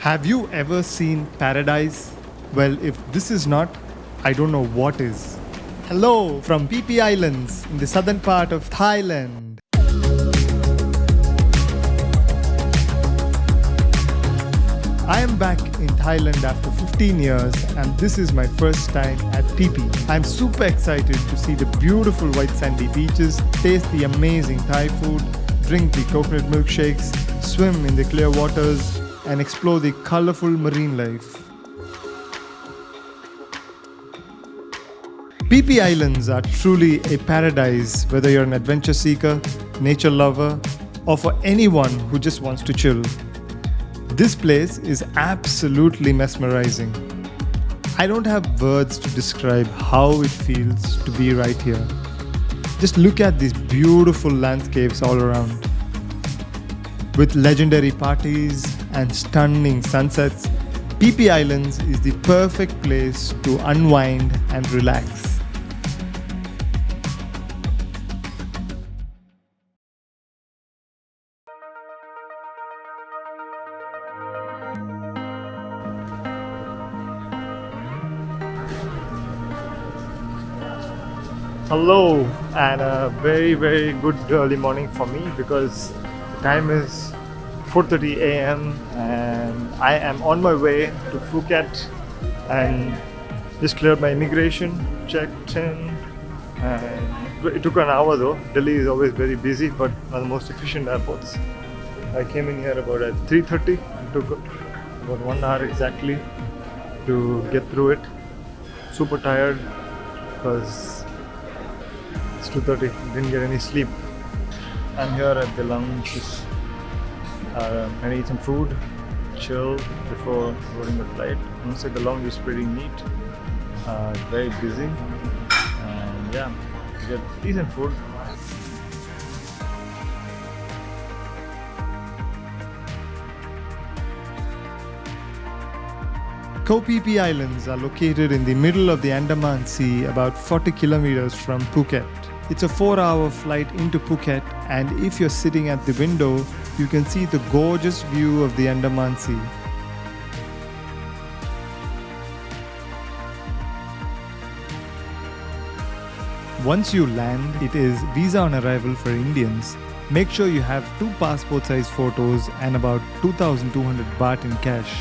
Have you ever seen paradise? Well, if this is not, I don't know what is. Hello from Phi Phi Islands in the southern part of Thailand. I am back in Thailand after 15 years and this is my first time at Phi Phi. I'm super excited to see the beautiful white sandy beaches, taste the amazing Thai food, drink the coconut milkshakes, swim in the clear waters, and explore the colorful marine life. Phi Phi Islands are truly a paradise whether you're an adventure seeker, nature lover, or for anyone who just wants to chill. This place is absolutely mesmerizing. I don't have words to describe how it feels to be right here. Just look at these beautiful landscapes all around. With legendary parties and stunning sunsets, Phi Phi Islands is the perfect place to unwind and relax. Hello, and a very good early morning for me because the time is 4:30 a.m. and I am on my way to Phuket and just cleared my immigration, checked in, and it took an hour though. Delhi is always very busy but one of the most efficient airports. I came in here about at 3:30. It took about 1 hour exactly to get through it. Super tired because it's 2:30, didn't get any sleep. I'm here at the lounge, and eat some food, chill before boarding the flight. I must say the lounge is pretty neat, very busy, and yeah, you get decent food. Phi Phi Islands are located in the middle of the Andaman Sea, about 40 kilometers from Phuket. It's a 4-hour flight into Phuket, and if you're sitting at the window, you can see the gorgeous view of the Andaman Sea. Once you land, it is visa on arrival for Indians. Make sure you have 2 passport-size photos and about 2,200 baht in cash.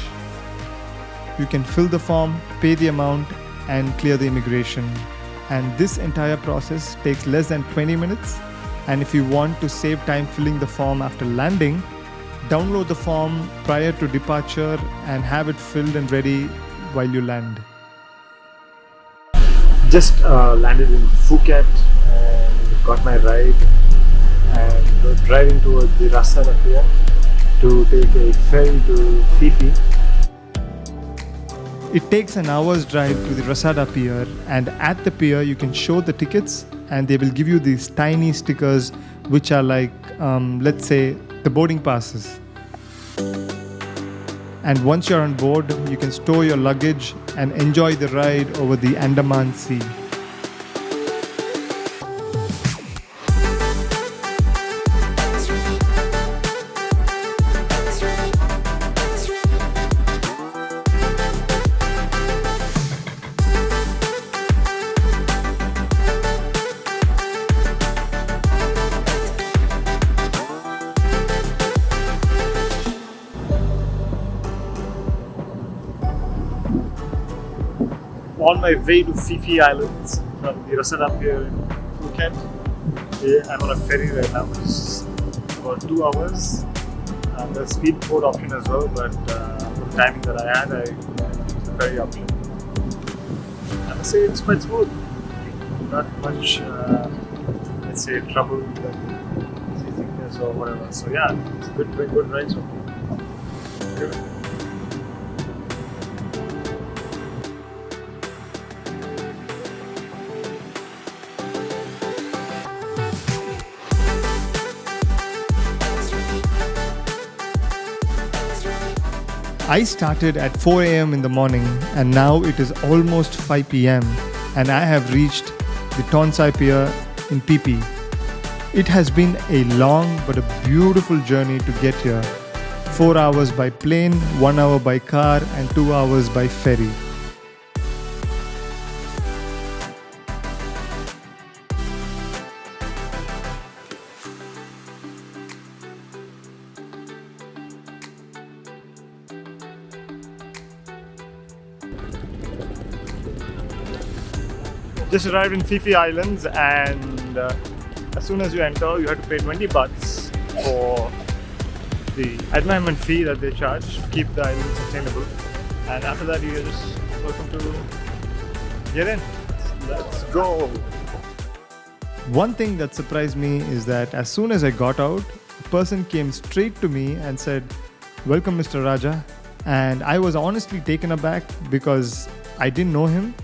You can fill the form, pay the amount, and clear the immigration. And this entire process takes less than 20 minutes. And if you want to save time filling the form after landing, download the form prior to departure and have it filled and ready while you land. Just landed in Phuket and got my ride and we're driving towards the Rasada Pier to take a ferry to Phi Phi. It takes an hour's drive to the Rasada Pier, and at the pier you can show the tickets and they will give you these tiny stickers which are like, let's say, the boarding passes. And once you're on board, you can store your luggage and enjoy the ride over the Andaman Sea. On my way to Phi Phi Islands from the Rasada Pier in Phuket. I'm on a ferry right now, which is about 2 hours. There's a speedboat option as well, but for the timing that I had, I used the ferry option. I must say it's quite smooth. Not much, let's say, trouble with seasickness or whatever. So yeah, it's a good ride so far. Good. I started at 4 a.m. in the morning and now it is almost 5 p.m. and I have reached the Tonsai Pier in Phi Phi. It has been a long but a beautiful journey to get here. 4 hours by plane, 1 hour by car, and 2 hours by ferry. Just arrived in Phi Phi Islands, and as soon as you enter, you have to pay 20 bahts for the admission fee that they charge to keep the island sustainable. And after that, you are just welcome to get in. Let's go. One thing that surprised me is that as soon as I got out, a person came straight to me and said, "Welcome, Mr. Raja." And I was honestly taken aback because I didn't know him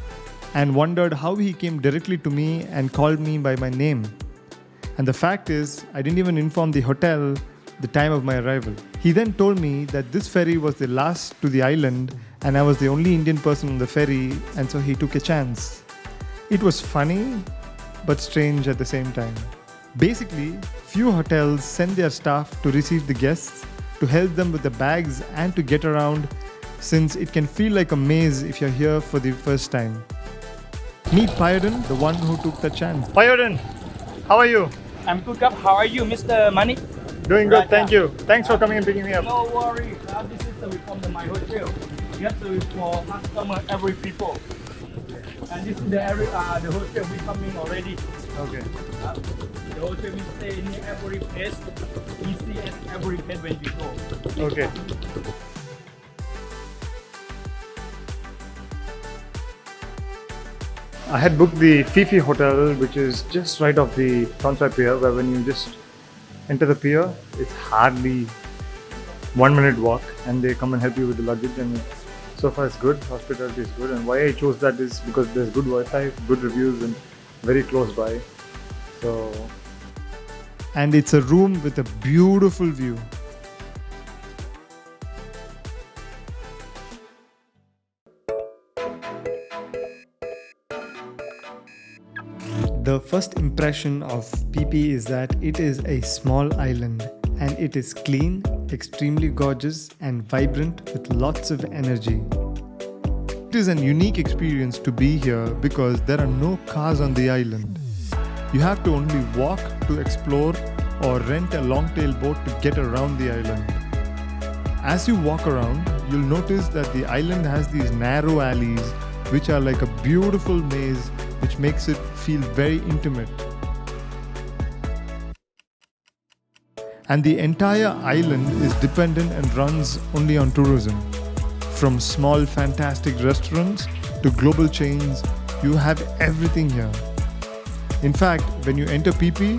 and wondered how he came directly to me and called me by my name. And the fact is, I didn't even inform the hotel the time of my arrival. He then told me that this ferry was the last to the island and I was the only Indian person on the ferry, and so he took a chance. It was funny but strange at the same time. Basically, few hotels send their staff to receive the guests, to help them with the bags and to get around, since it can feel like a maze if you're here for the first time. Meet Payodun, the one who took the chance. Payodun, how are you? I'm good. How are you, Mr. Mani? Doing good, thank you. Thanks for coming and picking me up. No worry. This is the from my hotel. We have to for customer every people. And this is the hotel we coming already. Okay. The hotel we stay in every place. We see at every place when we go. Okay. I had booked the Phi Phi hotel, which is just right off the Tonsai Pier, where when you just enter the pier, it's hardly 1 minute walk, and they come and help you with the luggage, and so far it's good. Hospitality is good, and why I chose that is because there's good Wi-Fi, good reviews, and very close by. And it's a room with a beautiful view. The first impression of Phi Phi is that it is a small island, and it is clean, extremely gorgeous and vibrant with lots of energy. It is an unique experience to be here because there are no cars on the island. You have to only walk to explore or rent a long-tail boat to get around the island. As you walk around, you'll notice that the island has these narrow alleys which are like a beautiful maze, which makes it feel very intimate. And the entire island is dependent and runs only on tourism. From small fantastic restaurants to global chains, you have everything here. In fact, when you enter Phi Phi,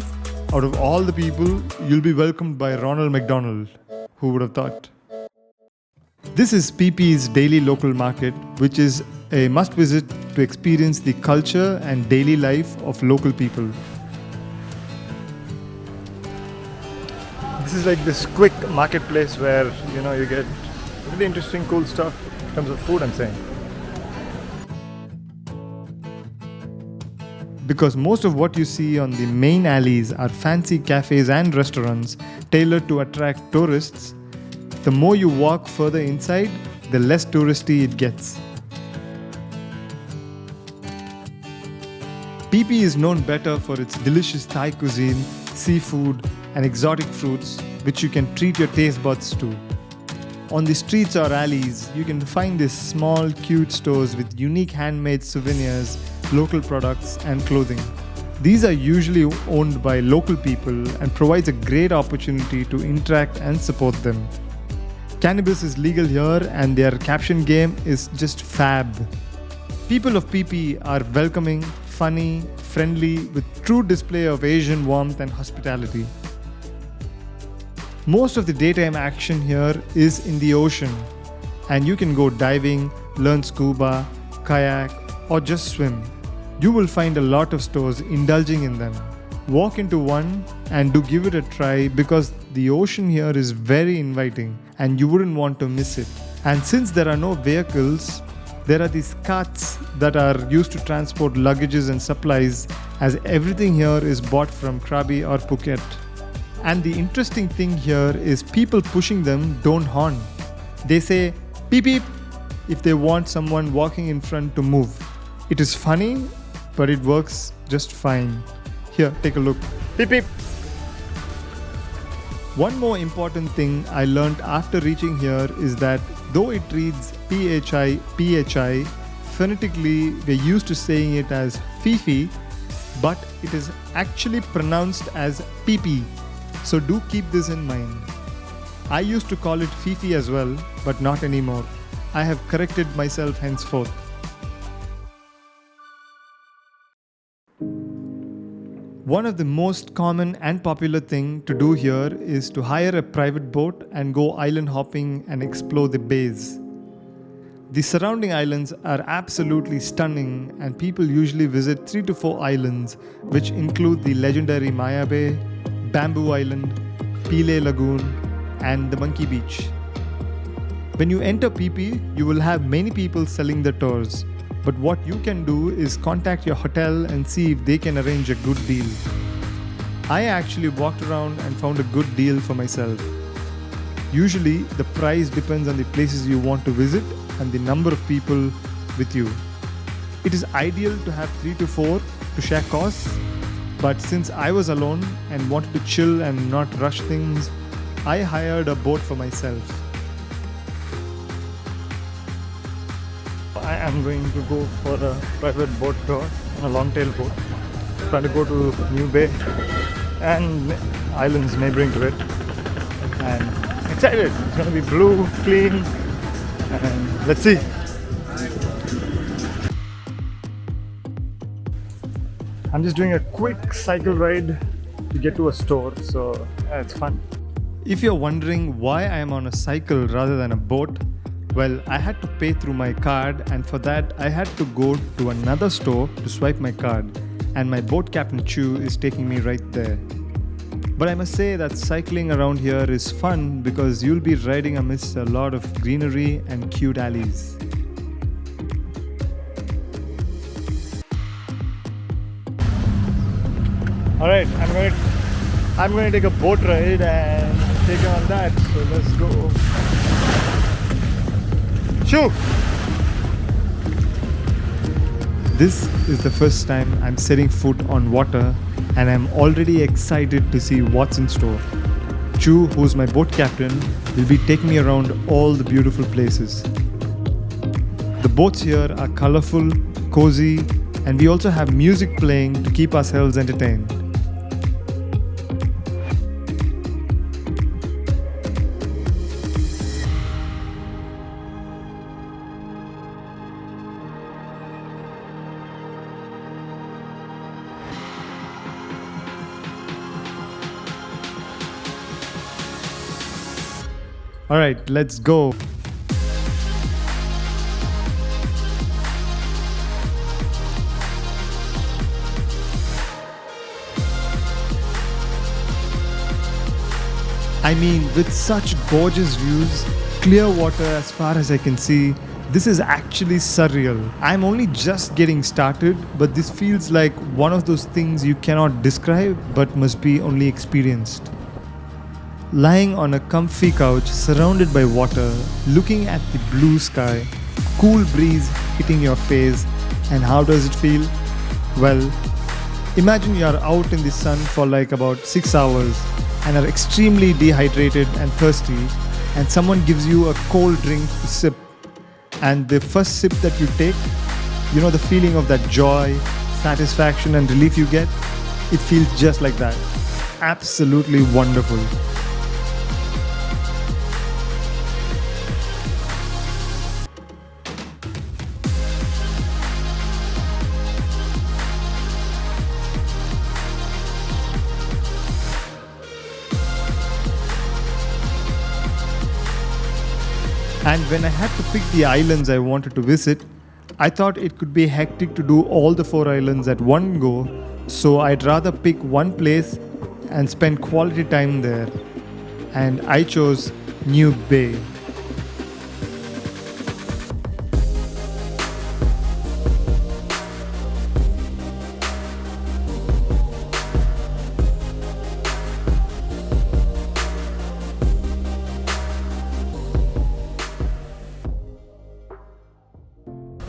out of all the people, you'll be welcomed by Ronald McDonald. Who would have thought? This is Phi Phi's daily local market, which is a must visit to experience the culture and daily life of local people. This is like this quick marketplace where you get really interesting, cool stuff in terms of food, I'm saying. Because most of what you see on the main alleys are fancy cafes and restaurants tailored to attract tourists, the more you walk further inside, the less touristy it gets. Phi Phi is known better for its delicious Thai cuisine, seafood, and exotic fruits, which you can treat your taste buds to. On the streets or alleys, you can find these small, cute stores with unique handmade souvenirs, local products, and clothing. These are usually owned by local people and provides a great opportunity to interact and support them. Cannabis is legal here, and their caption game is just fab. People of Phi Phi are welcoming, funny, friendly, with true display of Asian warmth and hospitality. Most of the daytime action here is in the ocean, and you can go diving, learn scuba, kayak, or just swim. You will find a lot of stores indulging in them. Walk into one and do give it a try because the ocean here is very inviting and you wouldn't want to miss it. And since there are no vehicles, there are these carts that are used to transport luggages and supplies, as everything here is bought from Krabi or Phuket. And the interesting thing here is people pushing them don't honk. They say beep beep if they want someone walking in front to move. It is funny, but it works just fine. Here, take a look. Beep beep. One more important thing I learned after reaching here is that though it reads PHI, PHI, phonetically we're used to saying it as Phi Phi, but it is actually pronounced as Phi Phi. So do keep this in mind. I used to call it Phi Phi as well, but not anymore. I have corrected myself henceforth. One of the most common and popular thing to do here is to hire a private boat and go island hopping and explore the bays. The surrounding islands are absolutely stunning, and people usually visit 3 to 4 islands, which include the legendary Maya Bay, Bamboo Island, Pileh Lagoon, and the Monkey Beach. When you enter Phi Phi, you will have many people selling the tours, but what you can do is contact your hotel and see if they can arrange a good deal. I actually walked around and found a good deal for myself. Usually, the price depends on the places you want to visit and the number of people with you. It is ideal to have 3 to 4 to share costs, but since I was alone and wanted to chill and not rush things, I hired a boat for myself. I am going to go for a private boat tour on a long-tail boat. Trying to go to Nui Bay and islands neighboring to it. And excited! It's going to be blue, clean, and let's see. I'm just doing a quick cycle ride to get to a store, so it's fun. If you're wondering why I am on a cycle rather than a boat, well, I had to pay through my card, and for that I had to go to another store to swipe my card, and my boat captain Chu is taking me right there. But I must say that cycling around here is fun because you'll be riding amidst a lot of greenery and cute alleys. Alright, I'm going to take a boat ride and take you on that, so let's go. Shoo! This is the first time I'm setting foot on water, and I'm already excited to see what's in store. Chu, who's my boat captain, will be taking me around all the beautiful places. The boats here are colorful, cozy, and we also have music playing to keep ourselves entertained. Alright, let's go. I mean, with such gorgeous views, clear water as far as I can see, this is actually surreal. I'm only just getting started, but this feels like one of those things you cannot describe but must be only experienced. Lying on a comfy couch surrounded by water, looking at the blue sky, cool breeze hitting your face, and how does it feel? Well, imagine you are out in the sun for like about 6 hours and are extremely dehydrated and thirsty, and someone gives you a cold drink to sip, and the first sip that you take, you know the feeling of that joy, satisfaction and relief you get? It feels just like that. Absolutely wonderful. And when I had to pick the islands I wanted to visit, I thought it could be hectic to do all the 4 islands at one go, so I'd rather pick one place and spend quality time there. And I chose Nui Bay.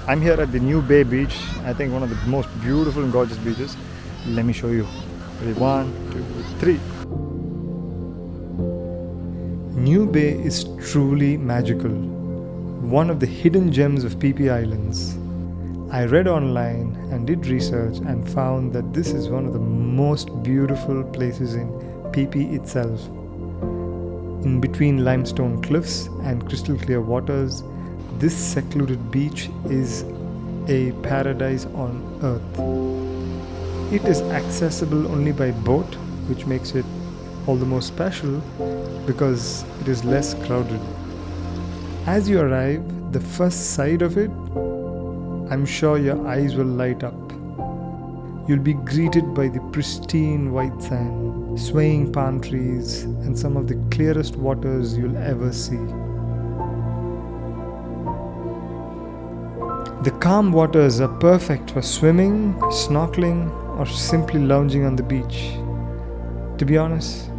I'm here at the Nui Bay beach. I think one of the most beautiful and gorgeous beaches. Let me show you. Ready? 1, 2, 3. Nui Bay is truly magical. One of the hidden gems of Phi Phi Islands. I read online and did research and found that this is one of the most beautiful places in Phi Phi itself. In between limestone cliffs and crystal clear waters, this secluded beach is a paradise on earth. It is accessible only by boat, which makes it all the more special because it is less crowded. As you arrive, the first sight of it, I'm sure your eyes will light up. You'll be greeted by the pristine white sand, swaying palm trees, and some of the clearest waters you'll ever see. The calm waters are perfect for swimming, snorkeling, or simply lounging on the beach. To be honest,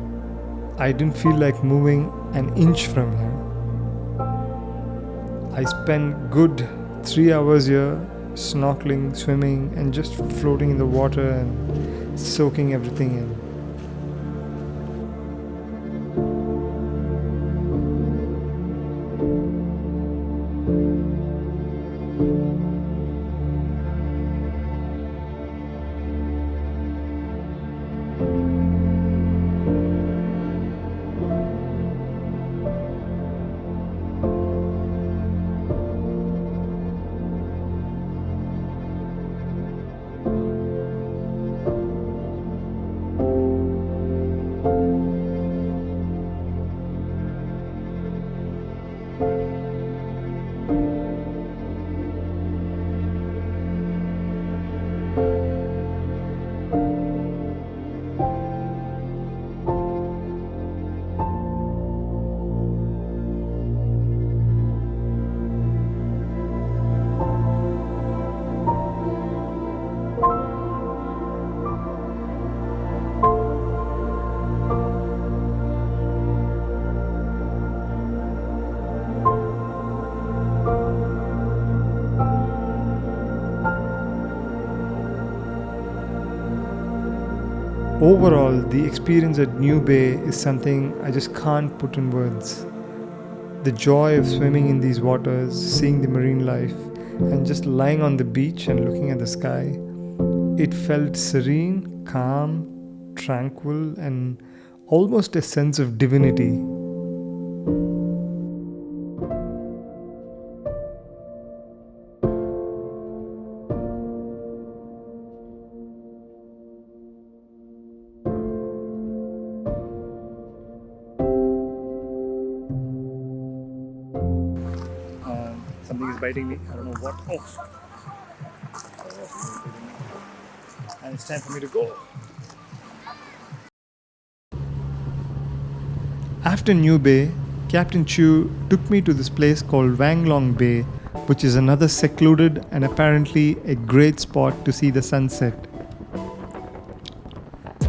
I didn't feel like moving an inch from here. I spent good 3 hours here, snorkeling, swimming, and just floating in the water and soaking everything in. Overall, the experience at Nui Bay is something I just can't put in words. The joy of swimming in these waters, seeing the marine life, and just lying on the beach and looking at the sky, it felt serene, calm, tranquil, and almost a sense of divinity. Something is biting me. I don't know what. Oh. And it's time for me to go. After Nui Bay, Captain Chu took me to this place called Wang Long Bay, which is another secluded and apparently a great spot to see the sunset.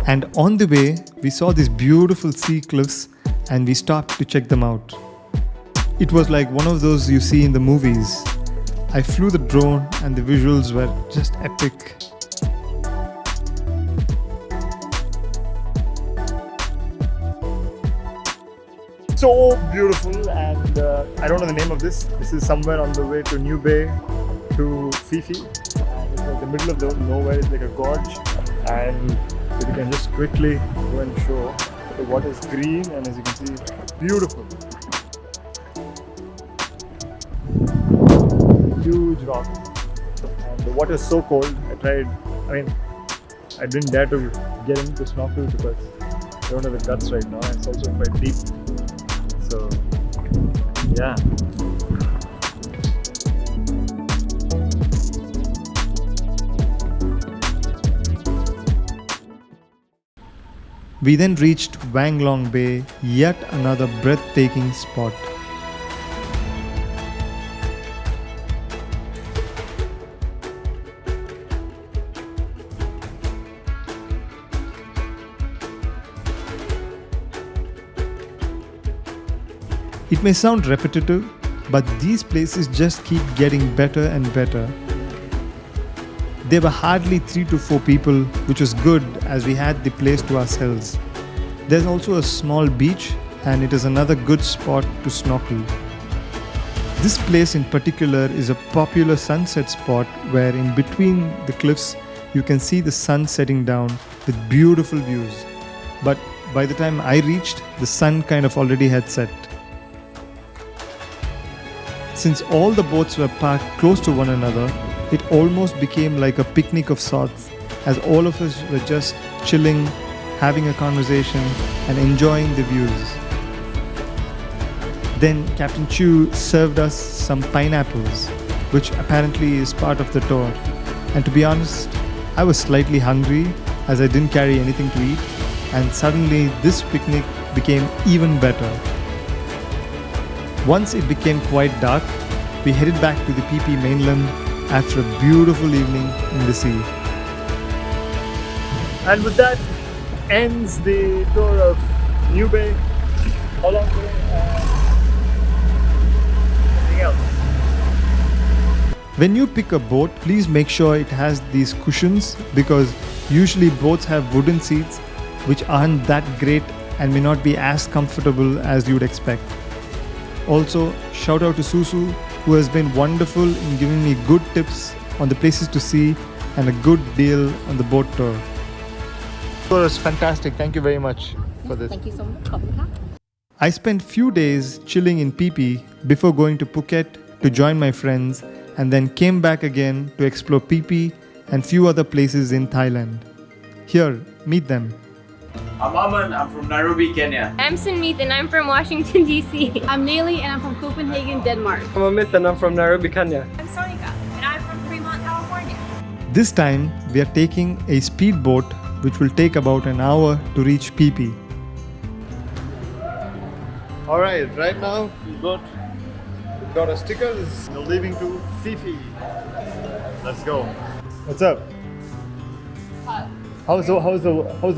And on the way, we saw these beautiful sea cliffs and we stopped to check them out. It was like one of those you see in the movies. I flew the drone and the visuals were just epic. So beautiful, and I don't know the name of this. This is somewhere on the way to Nui Bay to Phi Phi, and it's like the middle of the nowhere. It's like a gorge, and you can just quickly go and show. The water is green, and as you can see, beautiful. Huge rock, and the water is so cold. I didn't dare to get into snorkel because I don't have the guts right now. It's also quite deep, so yeah. We then reached Wang Long Bay, yet another breathtaking spot. It may sound repetitive, but these places just keep getting better and better. There were hardly 3 to 4 people, which was good as we had the place to ourselves. There's also a small beach and it is another good spot to snorkel. This place in particular is a popular sunset spot where in between the cliffs you can see the sun setting down with beautiful views. But by the time I reached, the sun kind of already had set. Since all the boats were parked close to one another, it almost became like a picnic of sorts, as all of us were just chilling, having a conversation and enjoying the views. Then Captain Chu served us some pineapples, which apparently is part of the tour. And to be honest, I was slightly hungry as I didn't carry anything to eat, and suddenly this picnic became even better. Once it became quite dark, we headed back to the Phi Phi mainland after a beautiful evening in the sea. And with that ends the tour of Nui Bay, Loh Dalum Bay, and anything else. When you pick a boat, please make sure it has these cushions because usually boats have wooden seats which aren't that great and may not be as comfortable as you would expect. Also, shout out to Susu, who has been wonderful in giving me good tips on the places to see and a good deal on the boat tour. It was fantastic. Thank you very much for this. Thank you so much. I spent few days chilling in Phi Phi before going to Phuket to join my friends and then came back again to explore Phi Phi and few other places in Thailand. Here, meet them. I'm Aman, I'm from Nairobi, Kenya. I'm Sunmeet and I'm from Washington, D.C. I'm Naily and I'm from Copenhagen, Denmark. I'm Amit and I'm from Nairobi, Kenya. I'm Sonika and I'm from Fremont, California. This time, we are taking a speedboat which will take about an hour to reach Phi Phi. Alright, right now we've got our stickers. We're leaving to Phi Phi. Let's go. What's up? Hi. How's the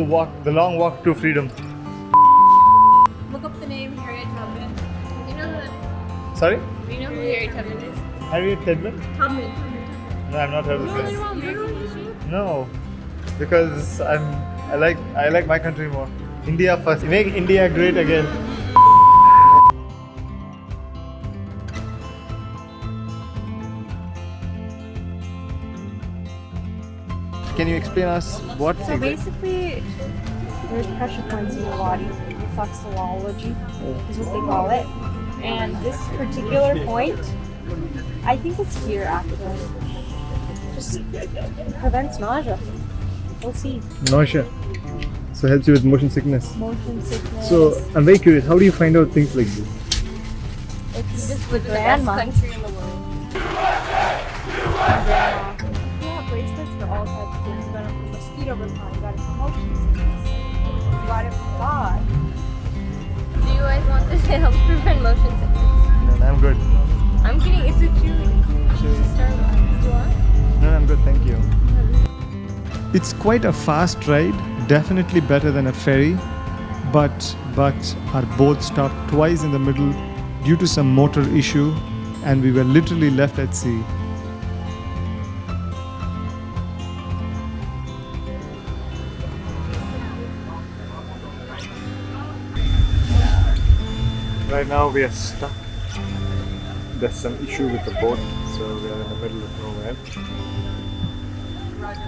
walk, the long walk to freedom? Look up the name Harriet Tubman. Do you know who, Sorry? do you know who Harry Tubman is? Harriet Tubman? Tubman. No, I've not heard of this. Tubman. No, because I like my country more. India first. Make India great again. Can you explain us what? So basically, there's pressure points in your body. Reflexology is what they call it. And this particular point, I think it's here actually. Just prevents nausea. We'll see. Nausea. So helps you with motion sickness. Motion sickness. So I'm very curious. How do you find out things like this? it's just With the best grandma. country in the world. Grandma. Yeah, bracelets for all types of things. You got it from mosquito repellent. You got it from motion sickness. You got it from God. Do you guys want this to help prevent motion sickness? No, I'm good. I'm kidding, it's a chewy. It's a Starbucks. Do you want? No, I'm good. Thank you. It's quite a fast ride, definitely better than a ferry, but our boat stopped twice in the middle due to some motor issue and we were literally left at sea. Right now we are stuck. There's some issue with the boat, so we are in the middle of nowhere.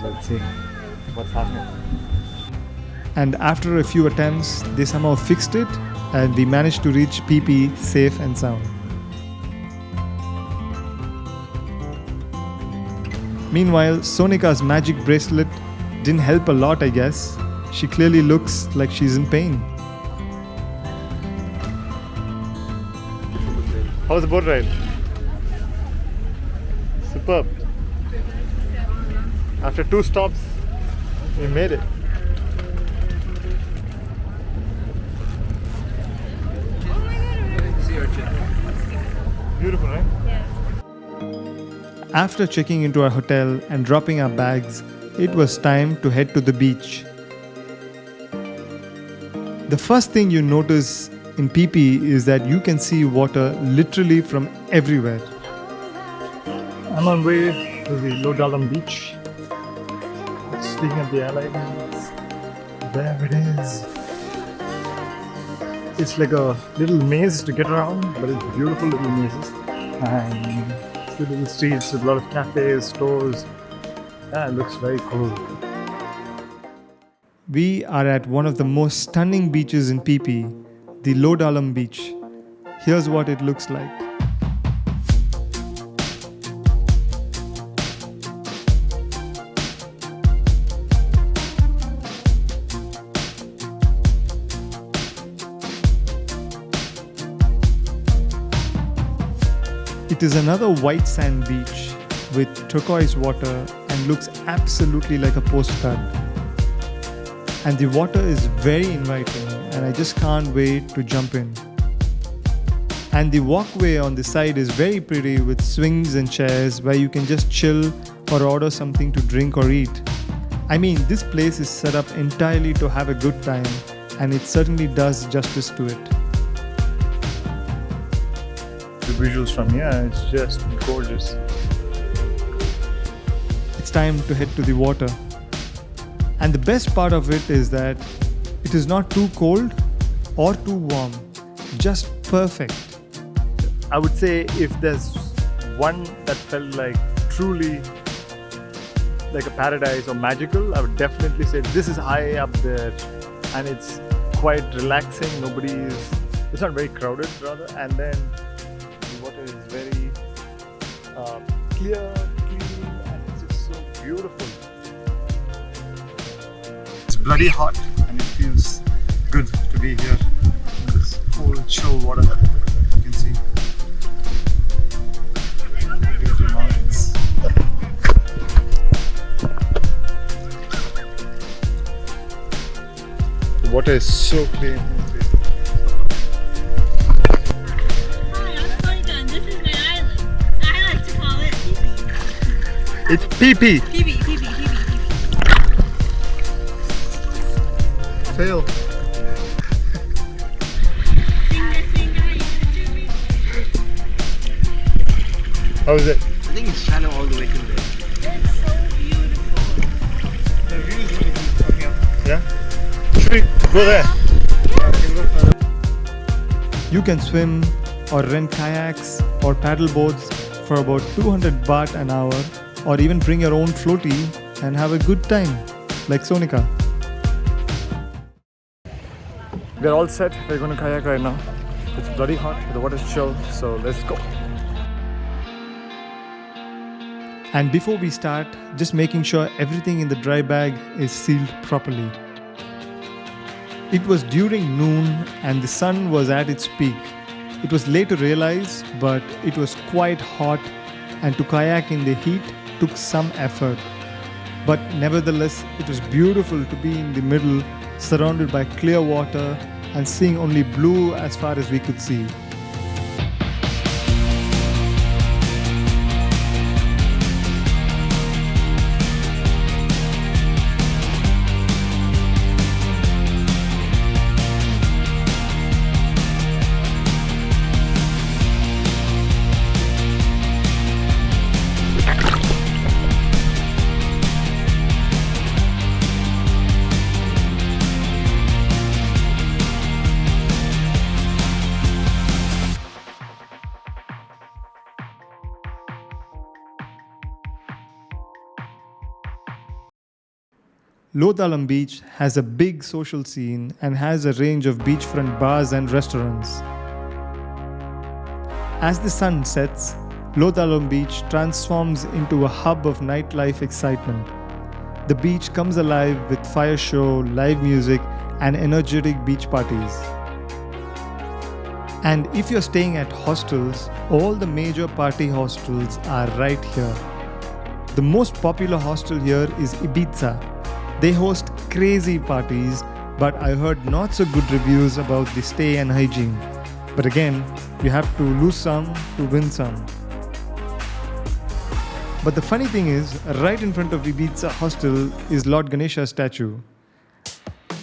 Let's see what's happening. And after a few attempts, they somehow fixed it and we managed to reach Phi Phi safe and sound. Meanwhile, Sonika's magic bracelet didn't help a lot, I guess. She clearly looks like she's in pain. How's the boat ride? Superb. After 2 stops, we made it. Beautiful, right? After checking into our hotel and dropping our bags, it was time to head to the beach. The first thing you notice in Phi Phi is that you can see water literally from everywhere. I'm on way to the Loh Dalum Beach. Speaking of the islands, there it is. It's like a little maze to get around, but it's beautiful little mazes. And few little streets with a lot of cafes, stores. Yeah, it looks very cool. We are at one of the most stunning beaches in Phi Phi, the Loh Dalum Beach. Here's what it looks like. It is another white sand beach with turquoise water and looks absolutely like a postcard. And the water is very inviting and I just can't wait to jump in. And the walkway on the side is very pretty with swings and chairs where you can just chill or order something to drink or eat. I mean, this place is set up entirely to have a good time and it certainly does justice to it. The visuals from here, it's just gorgeous. It's time to head to the water. And the best part of it is that it is not too cold or too warm, just perfect. I would say if there's one that felt like truly like a paradise or magical, I would definitely say this is high up there and it's quite relaxing. It's not very crowded rather, and then the water is very clear, clean, and it's just so beautiful. It's bloody hot and it feels good to be here in this cool, chill water. You can see beautiful mountains. The water is so clean. It's Phi Phi. Phi Phi, Phi Phi, Phi Phi. Fail. How is it? I think it's shallow all the way to there. It's so beautiful. The view is really good from here. Yeah? Should we go there? Yeah, we can go further. You can swim or rent kayaks or paddle boards for about 200 baht an hour, or even bring your own floaty and have a good time, like Sonika. We're all set. We're going to kayak right now. It's bloody hot, but the water's chill, so let's go. And before we start, just making sure everything in the dry bag is sealed properly. It was during noon and the sun was at its peak. It was late to realize, but it was quite hot, and to kayak in the heat took some effort. But nevertheless, it was beautiful to be in the middle, surrounded by clear water and seeing only blue as far as we could see. Loh Dalum Beach has a big social scene and has a range of beachfront bars and restaurants. As the sun sets, Loh Dalum Beach transforms into a hub of nightlife excitement. The beach comes alive with fire show, live music, and energetic beach parties. And if you're staying at hostels, all the major party hostels are right here. The most popular hostel here is Ibiza. They host crazy parties, but I heard not so good reviews about the stay and hygiene. But again, you have to lose some to win some. But the funny thing is, right in front of Ibiza hostel is Lord Ganesha's statue.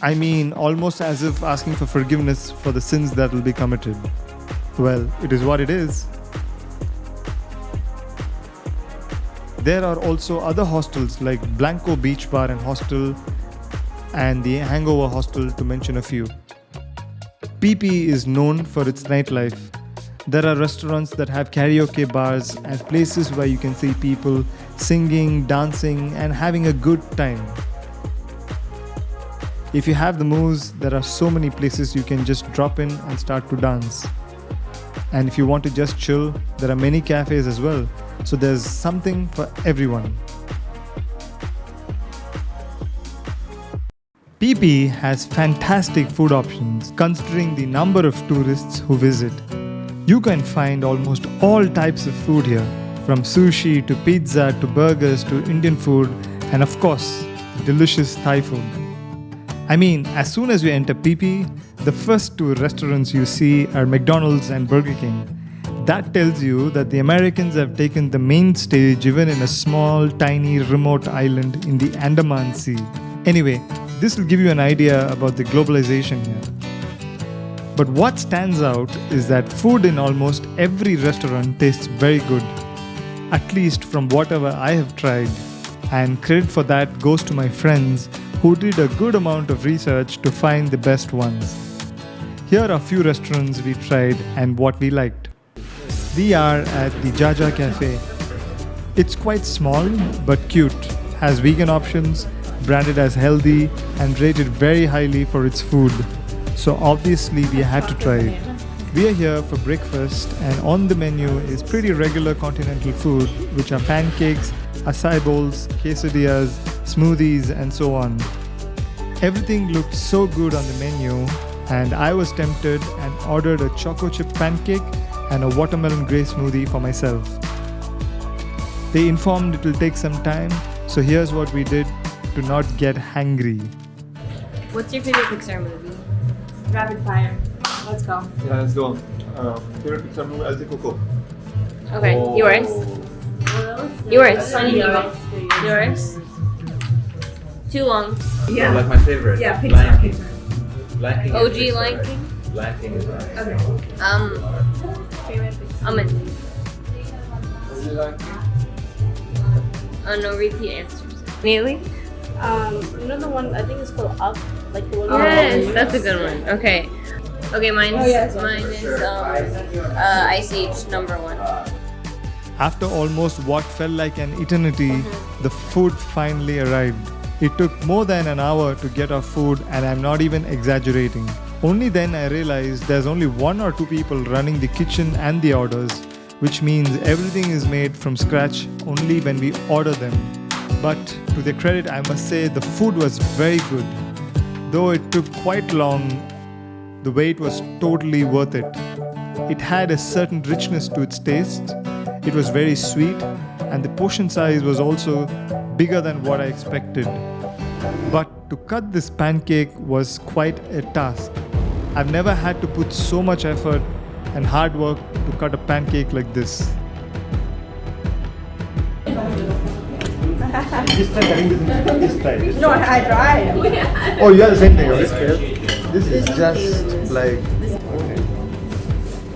I mean, almost as if asking for forgiveness for the sins that will be committed. Well, it is what it is. There are also other hostels like Blanco Beach Bar and Hostel and the Hangover Hostel, to mention a few. Phi Phi is known for its nightlife. There are restaurants that have karaoke bars and places where you can see people singing, dancing, and having a good time. If you have the moves, there are so many places you can just drop in and start to dance. And if you want to just chill, there are many cafes as well. So there's something for everyone. Phi Phi has fantastic food options considering the number of tourists who visit. You can find almost all types of food here, from sushi to pizza to burgers to Indian food and of course, delicious Thai food. I mean, as soon as you enter Phi Phi, the first two restaurants you see are McDonald's and Burger King. That tells you that the Americans have taken the main stage even in a small, tiny, remote island in the Andaman Sea. Anyway, this will give you an idea about the globalization here. But what stands out is that food in almost every restaurant tastes very good, at least from whatever I have tried. And credit for that goes to my friends who did a good amount of research to find the best ones. Here are a few restaurants we tried and what we liked. We are at the Jaja Cafe. It's quite small but cute, has vegan options, branded as healthy and rated very highly for its food. So obviously we had to try it. We are here for breakfast and on the menu is pretty regular continental food, which are pancakes, acai bowls, quesadillas, smoothies and so on. Everything looked so good on the menu and I was tempted and ordered a choco chip pancake and a watermelon grey smoothie for myself. They informed it will take some time, so here's what we did to not get hangry. What's your favorite Pixar movie? Rapid fire. Let's go. Yeah, let's go. Favorite Pixar movie, I'll say Coco. Okay, yours. Yours. Yours. Too long. Yeah. Like my favorite. Yeah, Lion King. Pixar. Lion King. OG Lion King? Lion King is nice. Okay. Favorite Pixar. Amen. Lion King. Oh no, repeat answers. Neely? You know the one, I think it's called Up? Like the one. Yes, that's a good one. Okay. Okay, mine is Ice Age #1. After almost what felt like an eternity, the food finally arrived. It took more than an hour to get our food and I'm not even exaggerating. Only then I realized there's only 1 or 2 people running the kitchen and the orders, which means everything is made from scratch only when we order them. But to their credit, I must say the food was very good. Though it took quite long, the wait was totally worth it. It had a certain richness to its taste. It was very sweet and the portion size was also bigger than what I expected. But to cut this pancake was quite a task. I've never had to put so much effort and hard work to cut a pancake like this. Just try cutting this. Just try. No, I tried. Oh, you have the same thing, okay? This is just like. Okay.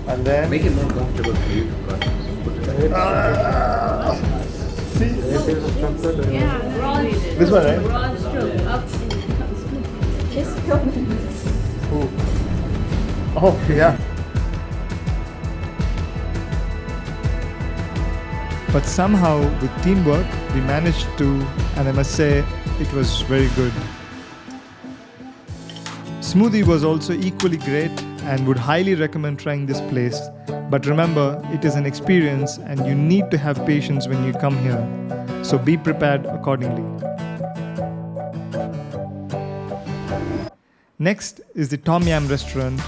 And then. Make it more comfortable for you to cut. See? This one, right? Broad stroke, up Ooh. Oh, yeah. But somehow, with teamwork, we managed to, and I must say, it was very good. Smoothie was also equally great and would highly recommend trying this place. But remember, it is an experience and you need to have patience when you come here. So be prepared accordingly. Next is the Tom Yam restaurant.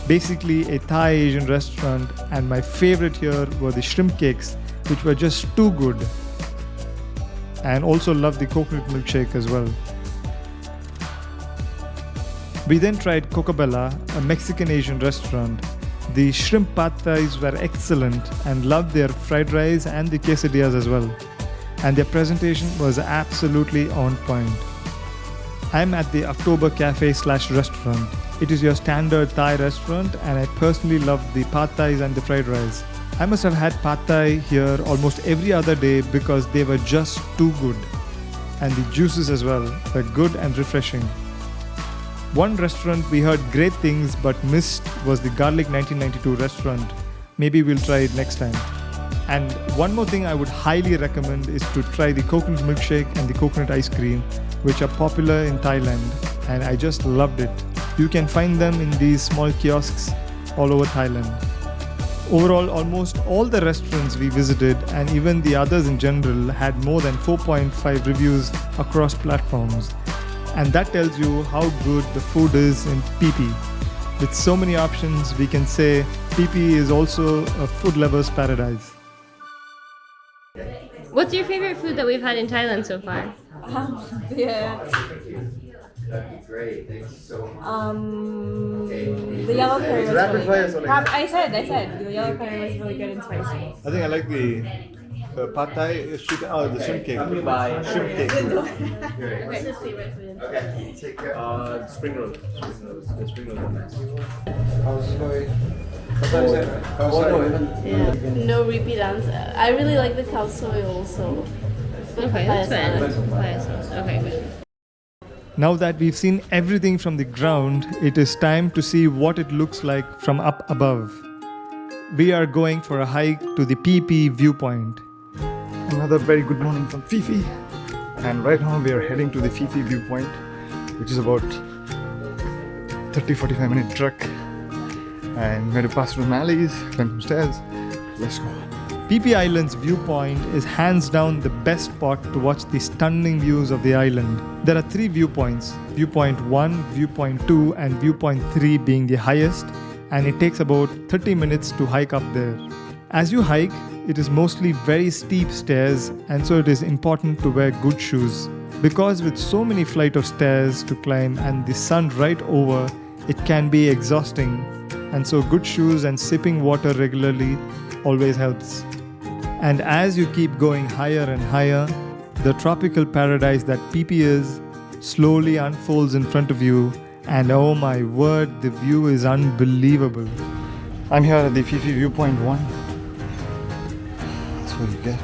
Basically a Thai Asian restaurant, and my favorite here were the shrimp cakes, which were just too good. And also love the coconut milkshake as well. We then tried Cocobella, a Mexican Asian restaurant. The shrimp pad thais were excellent and loved their fried rice and the quesadillas as well. And their presentation was absolutely on point. I'm at the October Cafe / restaurant. It is your standard Thai restaurant and I personally love the pad thais and the fried rice. I must have had pad thai here almost every other day because they were just too good. And the juices as well were good and refreshing. One restaurant we heard great things but missed was the Garlic 1992 restaurant. Maybe we'll try it next time. And one more thing I would highly recommend is to try the coconut milkshake and the coconut ice cream, which are popular in Thailand, and I just loved it. You can find them in these small kiosks all over Thailand. Overall, almost all the restaurants we visited and even the others in general had more than 4.5 reviews across platforms. And that tells you how good the food is in Phi Phi. With so many options, we can say Phi Phi is also a food lover's paradise. What's your favorite food that we've had in Thailand so far? The yellow curry was Rapid really fire, good. Sonia. I said the yellow curry was really good and spicy. I think I like the pad thai chicken. Oh, the shrimp cake. Shrimp cake. What's his favorite food? Okay, take care. Spring rolls. The spring rolls are nice. No repeat answer. I really like the khao soi also. Okay, that's fine. Okay, good. Now that we've seen everything from the ground, it is time to see what it looks like from up above. We are going for a hike to the Phi Phi Viewpoint. Another very good morning from Phi Phi. And right now we are heading to the Phi Phi Viewpoint, which is about 30-45 minute trek. And we're going to pass through some alleys, climb some stairs. Let's go. Phi Phi Islands Viewpoint is hands down the best spot to watch the stunning views of the island. There are 3 viewpoints, Viewpoint 1, Viewpoint 2 and Viewpoint 3 being the highest, and it takes about 30 minutes to hike up there. As you hike, it is mostly very steep stairs, and so it is important to wear good shoes. Because with so many flight of stairs to climb and the sun right over, it can be exhausting, and so good shoes and sipping water regularly always helps. And as you keep going higher and higher, the tropical paradise that Phi Phi is slowly unfolds in front of you, and oh my word, the view is unbelievable. I'm here at the Phi Phi Viewpoint 1. That's what you get.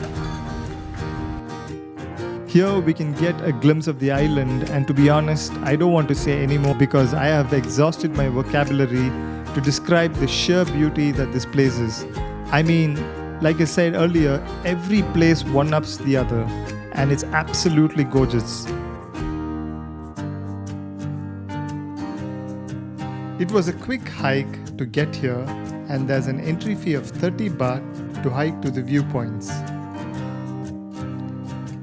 Here we can get a glimpse of the island, and to be honest, I don't want to say anymore because I have exhausted my vocabulary to describe the sheer beauty that this place is. I mean, like I said earlier, every place one-ups the other, and it's absolutely gorgeous. It was a quick hike to get here, and there's an entry fee of 30 baht to hike to the viewpoints.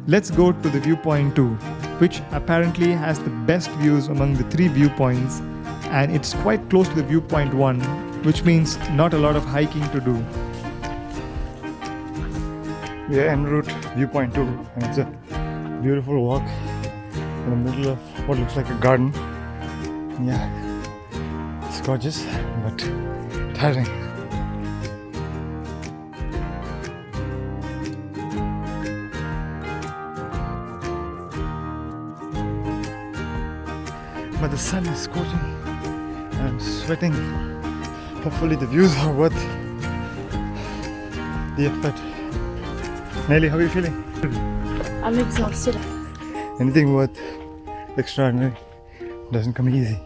Let's go to the Viewpoint 2, which apparently has the best views among the 3 viewpoints, and it's quite close to the Viewpoint 1, which means not a lot of hiking to do. We are en route Viewpoint 2, and it's a beautiful walk in the middle of what looks like a garden. Yeah, it's gorgeous, but tiring. But the sun is scorching and I'm sweating. Hopefully the views are worth the effort. Nelly, how are you feeling? I'm exhausted. Anything worth extraordinary doesn't come easy.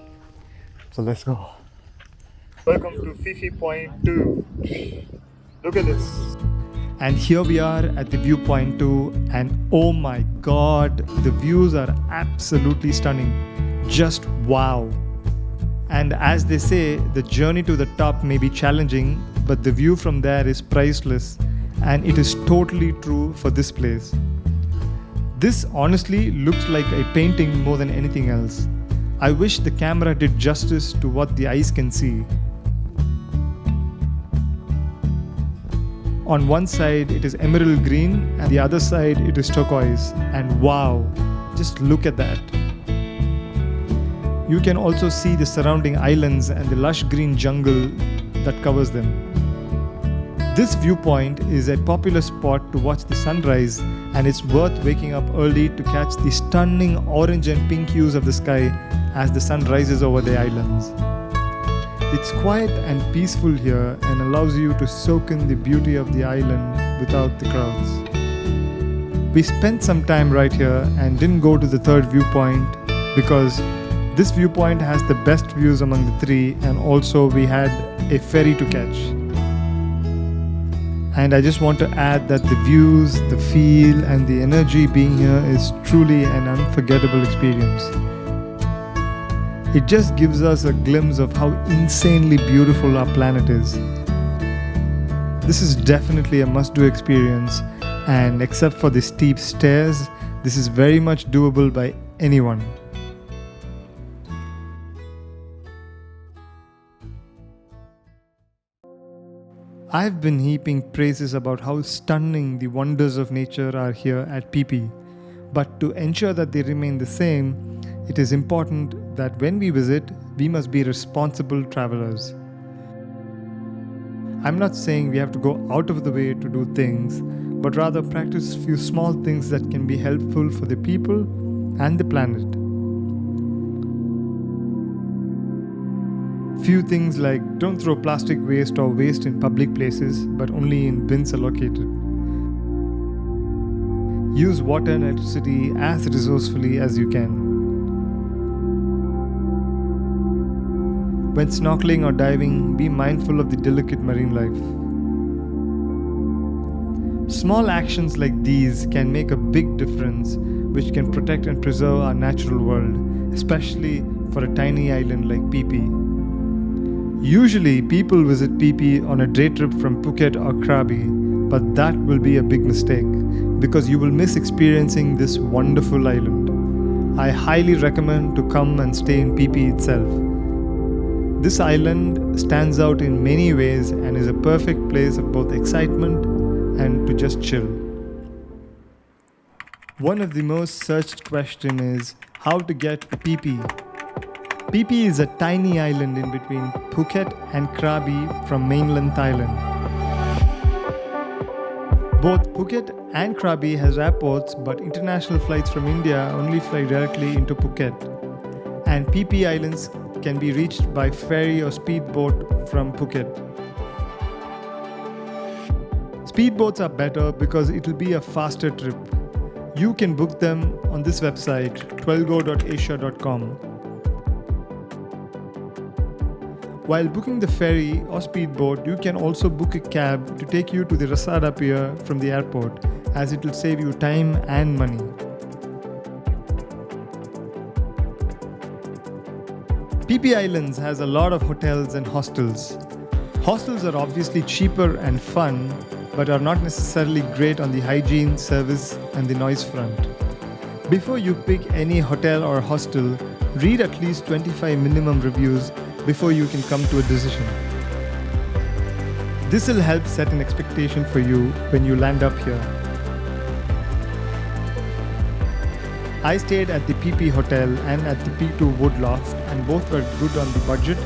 So let's go. Welcome to Phi Phi Point 2. Look at this. And here we are at the Viewpoint 2, and oh my god, the views are absolutely stunning. Just wow. And as they say, the journey to the top may be challenging, but the view from there is priceless, and it is totally true for this place. This honestly looks like a painting more than anything else. I wish the camera did justice to what the eyes can see. On one side it is emerald green and the other side it is turquoise, and wow, just look at that. You can also see the surrounding islands and the lush green jungle that covers them. This viewpoint is a popular spot to watch the sunrise, and it's worth waking up early to catch the stunning orange and pink hues of the sky as the sun rises over the islands. It's quiet and peaceful here and allows you to soak in the beauty of the island without the crowds. We spent some time right here and didn't go to the third viewpoint because this viewpoint has the best views among the three, and also we had a ferry to catch. And I just want to add that the views, the feel and the energy being here is truly an unforgettable experience. It just gives us a glimpse of how insanely beautiful our planet is. This is definitely a must-do experience, and except for the steep stairs, this is very much doable by anyone. I've been heaping praises about how stunning the wonders of nature are here at Phi Phi, but to ensure that they remain the same, it is important that when we visit, we must be responsible travelers. I'm not saying we have to go out of the way to do things, but rather practice few small things that can be helpful for the people and the planet. Few things like don't throw plastic waste or waste in public places, but only in bins allocated. Use water and electricity as resourcefully as you can. When snorkeling or diving, be mindful of the delicate marine life. Small actions like these can make a big difference, which can protect and preserve our natural world, especially for a tiny island like Phi Phi. Usually, people visit Phi Phi on a day trip from Phuket or Krabi, but that will be a big mistake because you will miss experiencing this wonderful island. I highly recommend to come and stay in Phi Phi itself. This island stands out in many ways and is a perfect place of both excitement and to just chill. One of the most searched questions is how to get to Phi Phi. Phi Phi is a tiny island in between Phuket and Krabi from mainland Thailand. Both Phuket and Krabi has airports, but international flights from India only fly directly into Phuket. And Phi Phi Islands can be reached by ferry or speedboat from Phuket. Speedboats are better because it will be a faster trip. You can book them on this website, twelgo.asia.com. While booking the ferry or speedboat, you can also book a cab to take you to the Rasada Pier from the airport, as it will save you time and money. Phi Phi Islands has a lot of hotels and hostels. Hostels are obviously cheaper and fun, but are not necessarily great on the hygiene, service, and the noise front. Before you pick any hotel or hostel, read at least 25 minimum reviews before you can come to a decision. This will help set an expectation for you when you land up here. I stayed at the Phi Phi Hotel and at the P2 Wood Loft, and both were good on the budget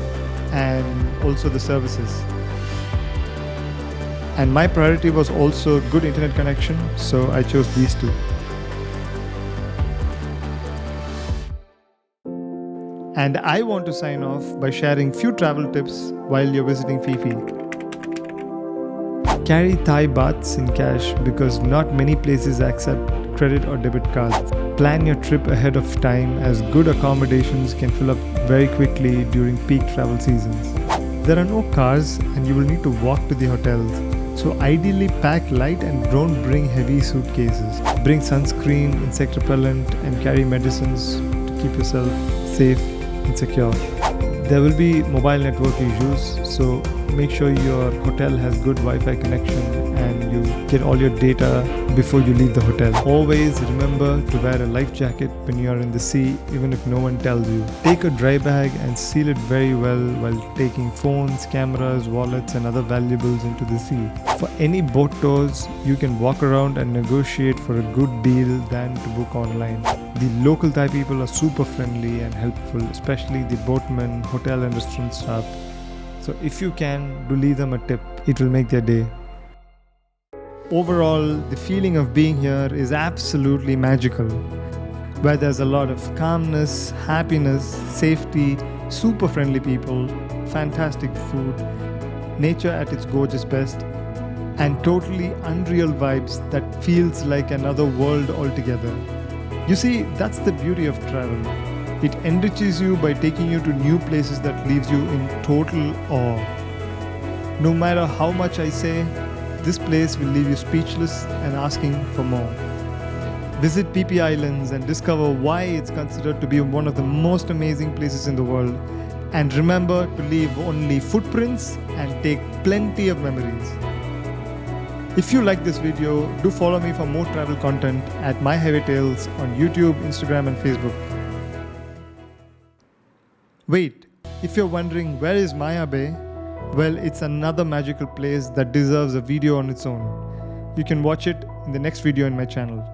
and also the services. And my priority was also good internet connection, so I chose these two. And I want to sign off by sharing few travel tips while you're visiting Phi Phi. Carry Thai bahts in cash because not many places accept credit or debit cards. Plan your trip ahead of time as good accommodations can fill up very quickly during peak travel seasons. There are no cars and you will need to walk to the hotels. So ideally pack light and don't bring heavy suitcases. Bring sunscreen, insect repellent and carry medicines to keep yourself safe and secure. There will be mobile network issues, so make sure your hotel has good Wi-Fi connection and you get all your data before you leave the hotel. Always remember to wear a life jacket when you are in the sea, even if no one tells you. Take a dry bag and seal it very well while taking phones, cameras, wallets and other valuables into the sea. For any boat tours, you can walk around and negotiate for a good deal than to book online. The local Thai people are super friendly and helpful, especially the boatmen, hotel and restaurant staff. So if you can, do leave them a tip. It will make their day. overall, the feeling of being here is absolutely magical. Where there's a lot of calmness, happiness, safety, super friendly people, fantastic food, nature at its gorgeous best, and totally unreal vibes that feels like another world altogether. You see, that's the beauty of travel. It enriches you by taking you to new places that leaves you in total awe. No matter how much I say, this place will leave you speechless and asking for more. Visit Phi Phi Islands and discover why it's considered to be one of the most amazing places in the world. And remember to leave only footprints and take plenty of memories. If you like this video, do follow me for more travel content at My Highway Tales on YouTube, Instagram and Facebook. Wait, if you're wondering where is Maya Bay? Well, it's another magical place that deserves a video on its own. You can watch it in the next video in my channel.